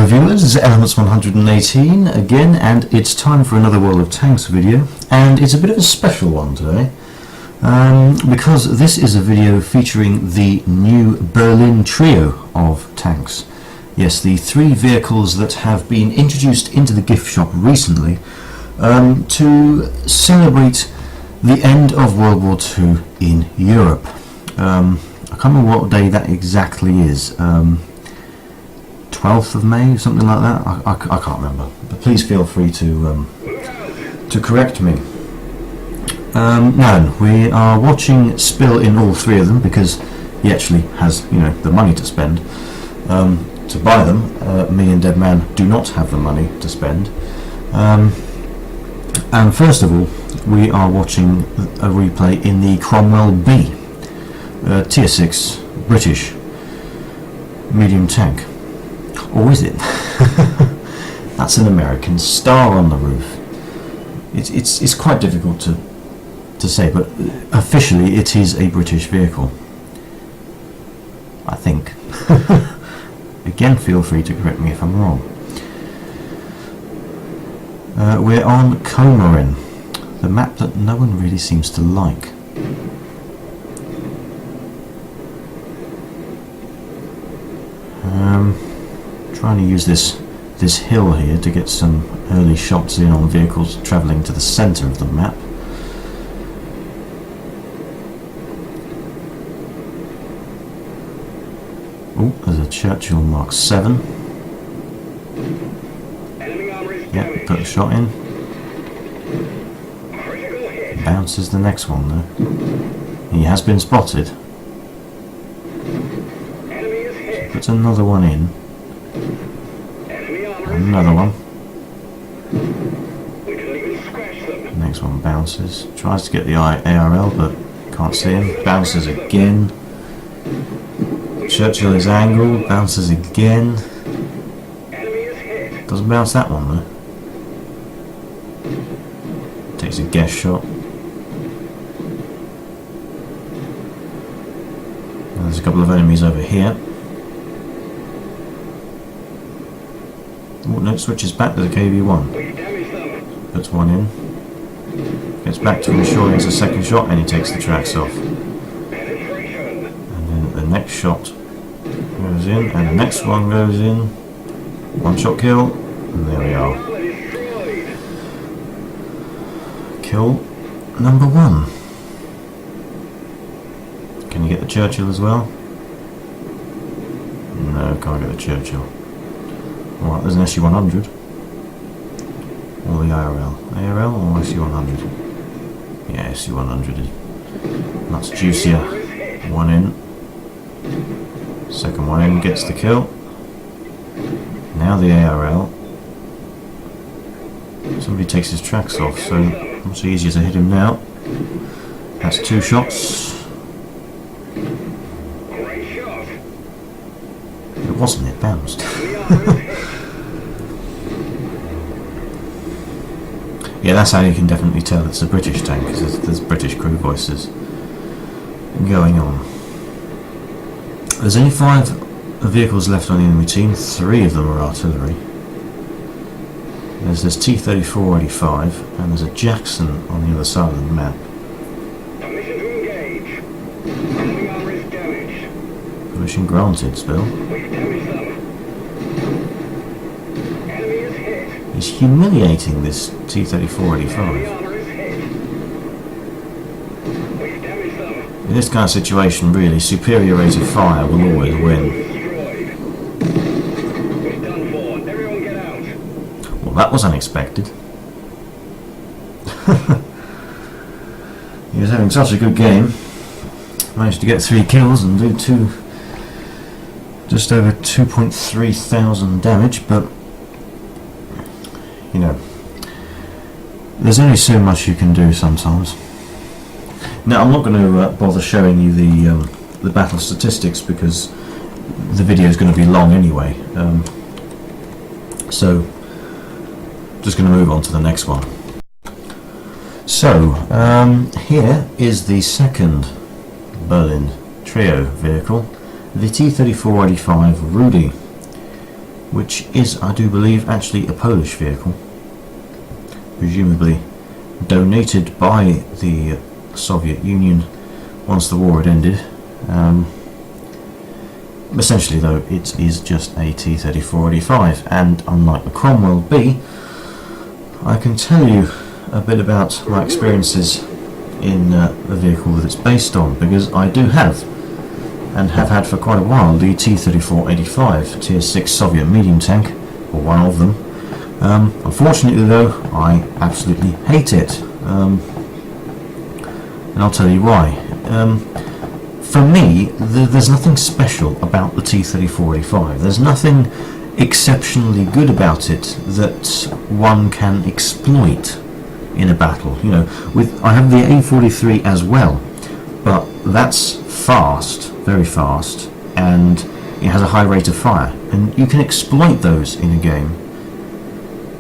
Hello viewers, this is Elements 118 again, and it's time for another World of Tanks video, and it's a bit of a special one today because this is a video featuring the new Berlin trio of tanks. Yes, the three vehicles that have been introduced into the gift shop recently to celebrate the end of World War II in Europe. I can't remember what day that exactly is. 12th of May, something like that. I can't remember, but please feel free to correct me. Now we are watching Spill in all three of them because he actually has, the money to spend to buy them. Me and Deadman do not have the money to spend. And first of all, we are watching a replay in the Cromwell B, Tier 6 British medium tank. Or is it? That's an American star on the roof. It's quite difficult to say, but officially it is a British vehicle, I think. Again, feel free to correct me if I'm wrong. We're on Comorin, the map that no one really seems to like. Trying to use this hill here to get some early shots in on vehicles travelling to the centre of the map. Oh, there's a Churchill Mark 7. Yep, put a shot in. Bounces the next one though. He has been spotted. Puts another one in. Another one. Next one bounces. Tries to get the ARL but can't see him. Bounces again. Churchill is angled. Bounces again. Doesn't bounce that one though. Takes a guess shot. There's a couple of enemies over here. Oh, no, switches back to the KV-1. Puts one in. Gets back to ensure he has a second shot and he takes the tracks off. And then the next shot goes in and the next one goes in. One shot kill. And there we are. Kill number 1. Can you get the Churchill as well? No, can't get the Churchill. Alright, there's an SU-100. Or the ARL. ARL or SU-100? Yeah, SU-100 is much juicier. One in. Second one in, gets the kill. Now the ARL. Somebody takes his tracks off, so much easier to hit him now. That's 2 shots. It wasn't, it bounced. Yeah, that's how you can definitely tell it's a British tank, because there's British crew voices going on. There's only 5 vehicles left on the enemy team, 3 of them are artillery. There's this T-34-85 and there's a Jackson on the other side of the map. Permission granted, Spill. He's humiliating this T-34-85. In this kind of situation, really, superior rate of fire will always win. Well, that was unexpected. He was having such a good game. Managed to get 3 kills and do just over 2.3 thousand damage, but there's only so much you can do sometimes. Now, I'm not going to bother showing you the battle statistics because the video is going to be long anyway. So, just going to move on to the next one. So, here is the second Berlin trio vehicle, the T-34-85 Rudy. which is, I do believe, actually a Polish vehicle, presumably donated by the Soviet Union once the war had ended. Essentially though, it is just a T-34-85, and unlike the Cromwell B, I can tell you a bit about my experiences in the vehicle that it's based on, because I do have, and have had for quite a while, the T-34-85 Tier 6 Soviet medium tank, or one of them. Unfortunately though, I absolutely hate it, and I'll tell you why. For me, there's nothing special about the T-34-85. There's nothing exceptionally good about it that one can exploit in a battle. You know, I have the A-43 as well, but that's fast, very fast, and it has a high rate of fire, and you can exploit those in a game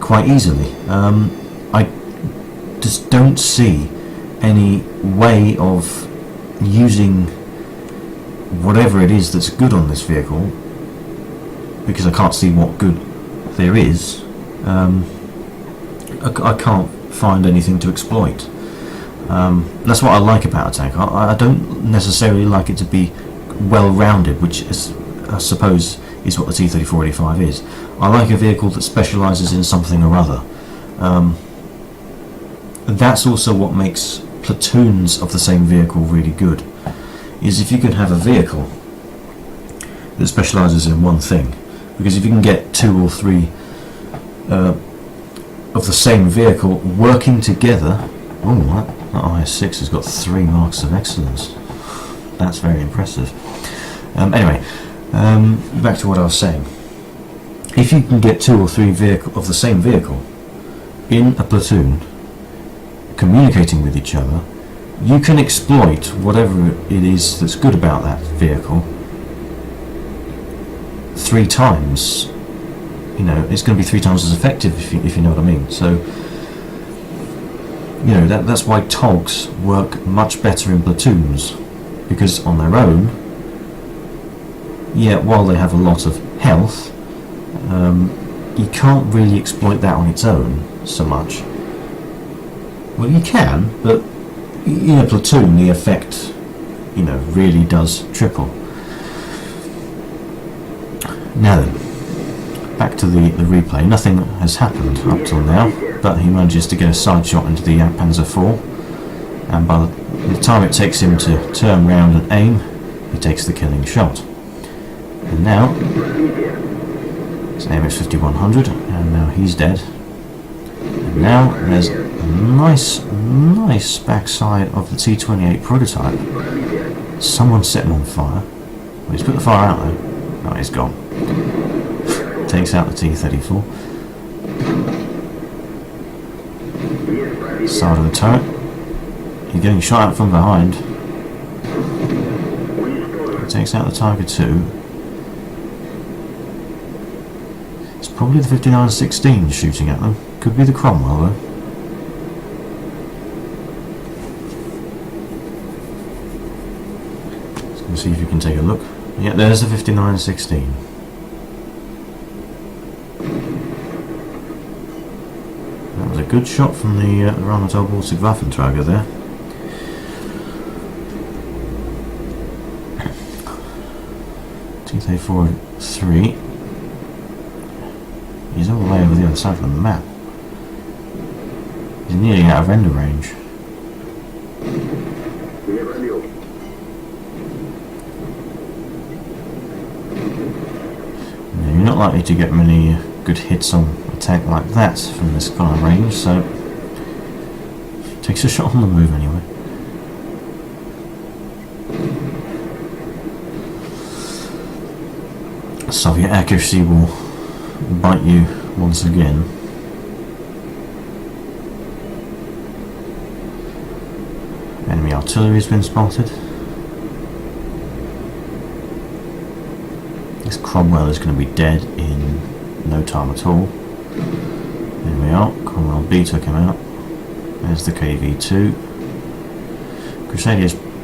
quite easily. I just don't see any way of using whatever it is that's good on this vehicle, because I can't see what good there is. I can't find anything to exploit. That's what I like about a tank. I don't necessarily like it to be well-rounded, which is, I suppose, is what the T-34-85 is. I like a vehicle that specialises in something or other. That's also what makes platoons of the same vehicle really good, is if you can have a vehicle that specialises in one thing. Because if you can get 2 or 3 of the same vehicle working together. Oh, that IS-6 has got 3 marks of excellence. That's very impressive. Anyway, back to what I was saying. If you can get 2 or 3 of the same vehicle in a platoon, communicating with each other, you can exploit whatever it is that's good about that vehicle 3 times. You know, it's going to be 3 times as effective, if you know what I mean. So, you know, that's why TOGs work much better in platoons, because on their own, yeah, while they have a lot of health, you can't really exploit that on its own so much. Well, you can, but in a platoon the effect, you know, really does triple. Now then, back to the replay. Nothing has happened up till now, but he manages to get a side shot into the Panzer IV, and by the time it takes him to turn round and aim, he takes the killing shot. And now it's AMX 5100, and now he's dead. And now there's a nice backside of the T-28 prototype. Someone set him on fire. Well, he's put the fire out though. Oh, he's gone. Takes out the T-34. Side of the turret. You're getting shot at from behind. Takes out the Tiger II. It's probably the 5916 shooting at them. Could be the Cromwell though. Just going to see if you can take a look. Yeah, there's the 5916. That was a good shot from the Rheinmetall Baltic Waffenträger there. T-34-3. He's all the way over the other side of the map. He's nearly out of render range. Now, you're not likely to get many good hits on a tank like that from this kind of range, so takes a shot on the move anyway. Soviet accuracy will bite you once again. Enemy artillery has been spotted. This Cromwell is going to be dead in no time at all. There we are. Cromwell B took him out. There's the KV-2.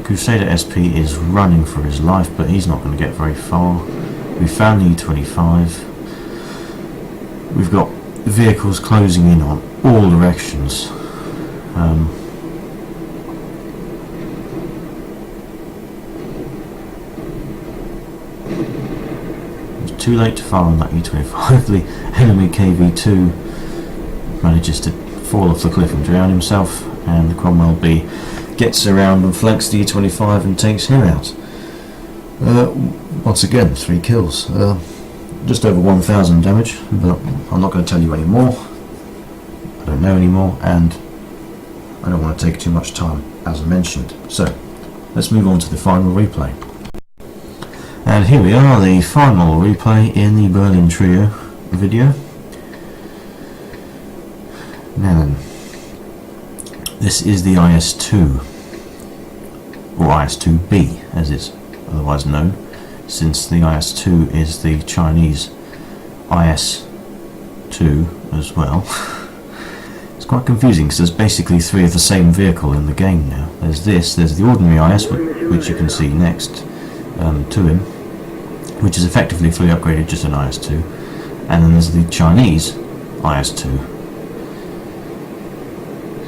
Crusader SP is running for his life, but he's not going to get very far. We found the E-25. we've got vehicles closing in on all directions. It's too late to fire on that E25. The enemy KV-2 manages to fall off the cliff and drown himself, and Cromwell B gets around and flanks the E25 and takes him out. Once again, 3 kills. Just over 1,000 damage, but I'm not going to tell you any more. I don't know anymore, and I don't want to take too much time, as I mentioned. So, let's move on to the final replay. And here we are, the final replay in the Berlin Trio video. Now then, this is the IS-2, or IS-2B as it's otherwise known, since the IS-2 is the Chinese IS-2 as well. It's quite confusing because there's basically 3 of the same vehicle in the game now. There's this, there's the ordinary IS, which you can see next to him, which is effectively fully upgraded, just an IS-2, and then there's the Chinese IS-2.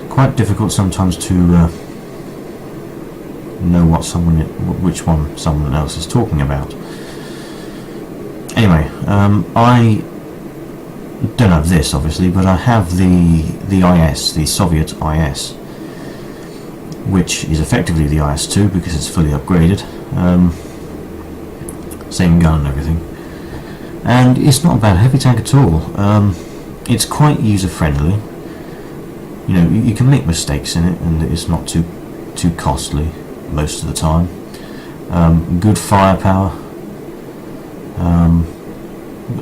Quite difficult sometimes to know which one someone else is talking about. Anyway, I don't have this obviously, but I have the IS, the Soviet IS, which is effectively the IS-2 because it's fully upgraded, same gun and everything, and it's not a bad heavy tank at all. It's quite user friendly. You know, you can make mistakes in it, and it's not too costly most of the time. Good firepower,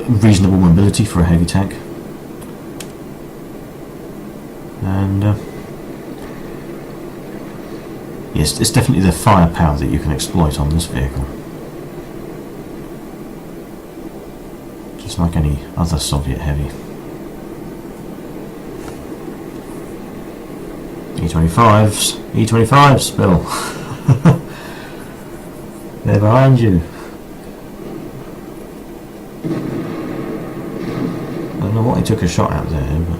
reasonable mobility for a heavy tank, and yes, it's definitely the firepower that you can exploit on this vehicle, just like any other Soviet heavy. E25s, Bill. They're behind you. I don't know what he took a shot at there, but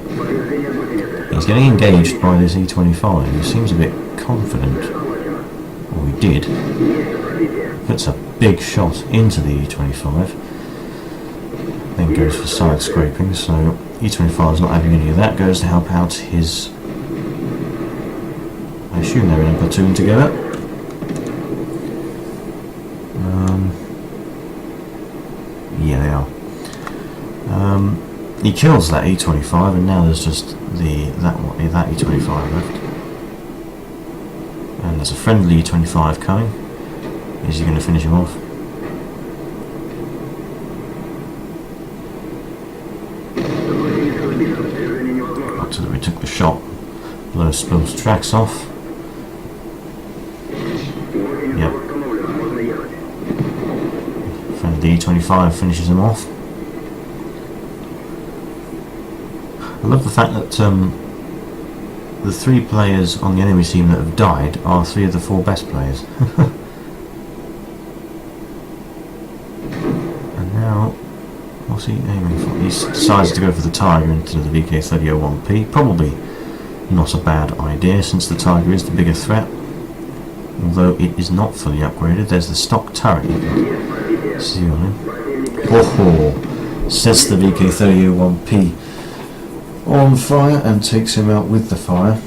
he's getting engaged by this E25. He seems a bit confident, or he did. Puts a big shot into the E25, then goes for side scraping, so E25 is not having any of that, goes to help out his... I assume they're in a platoon together. Yeah, they are. He kills that E25, and now there's just that E25 left. And there's a friendly E25 coming. Is he going to finish him off? Artillery took the shot. Blows Spill's tracks off. Yep. Friendly E25 finishes him off. I love the fact that the 3 players on the enemy team that have died are 3 of the 4 best players. And now, what's he aiming for? He decides to go for the Tiger instead of the VK3001P. Probably not a bad idea, since the Tiger is the bigger threat. Although it is not fully upgraded. There's the stock turret you can see on him. Oh, sets the VK3001P on fire and takes him out with the fire.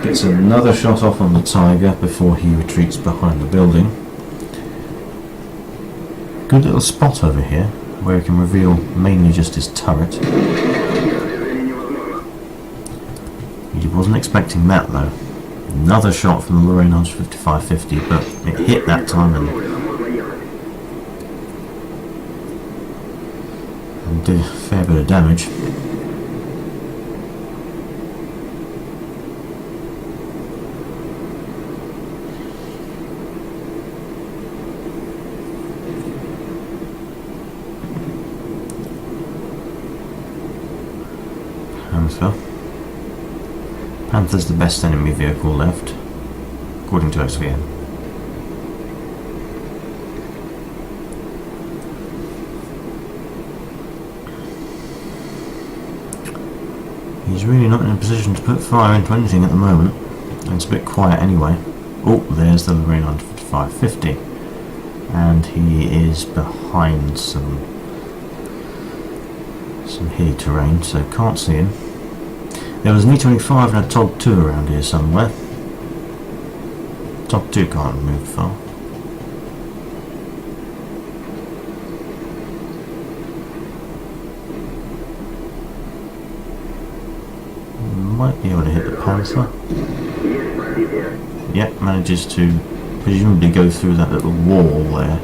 Gets another shot off on the Tiger before he retreats behind the building. Good little spot over here where he can reveal mainly just his turret. He wasn't expecting that though. Another shot from the Lorraine 155-50, but it hit that time and did a fair bit of damage. Panther's the best enemy vehicle left, according to SVM. He's really not in a position to put fire into anything at the moment. And it's a bit quiet anyway. Oh, there's the Lorraine 550. And he is behind some hilly terrain, so can't see him. There was an E25 and a TOG 2 around here somewhere. TOG 2 can't move far. Might be able to hit the Panther. Yep, manages to presumably go through that little wall there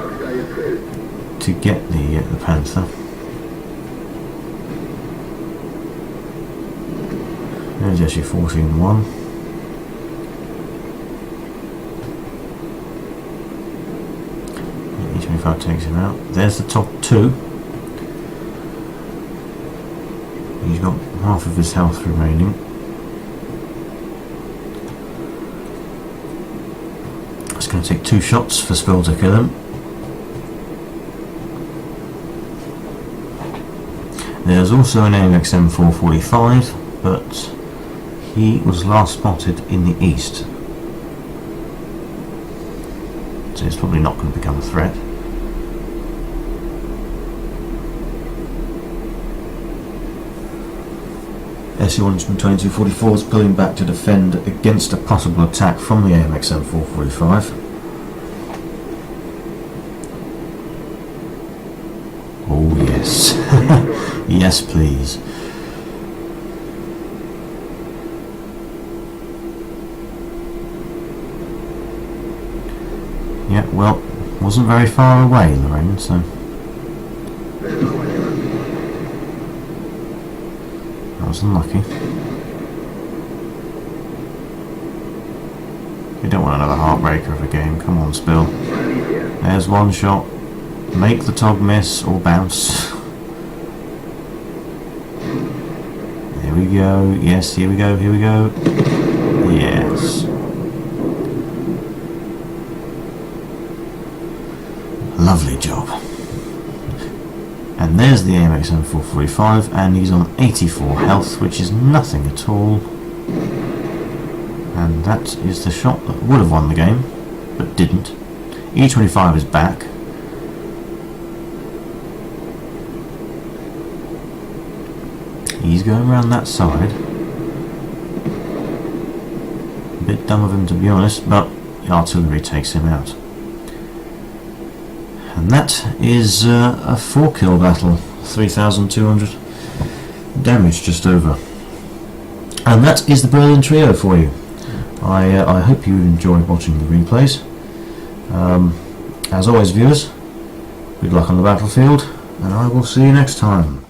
to get the Panther. There's actually 14-1. E25 takes him out. There's the TOG 2. He's got half of his health remaining. It's going to take 2 shots for Spill to kill him. There's also an AMX M445, but he was last spotted in the east, so he's probably not going to become a threat. SU-122-44 is pulling back to defend against a possible attack from the AMX M445. Oh yes, yes please. Yeah, well, wasn't very far away, Lorraine, so... I was unlucky. You don't want another heartbreaker of a game, come on Spill. There's one shot. Make the TOG miss or bounce. There we go, yes, here we go, here we go. Yes. Lovely job. And there's the AMX M445, and he's on 84 health, which is nothing at all. And that is the shot that would have won the game, but didn't. E25 is back. He's going around that side. A bit dumb of him to be honest, but the artillery takes him out. And that is a 4-kill battle, 3,200 damage just over. And that is the Berlin Trio for you. I hope you enjoyed watching the replays. As always viewers, good luck on the battlefield, and I will see you next time.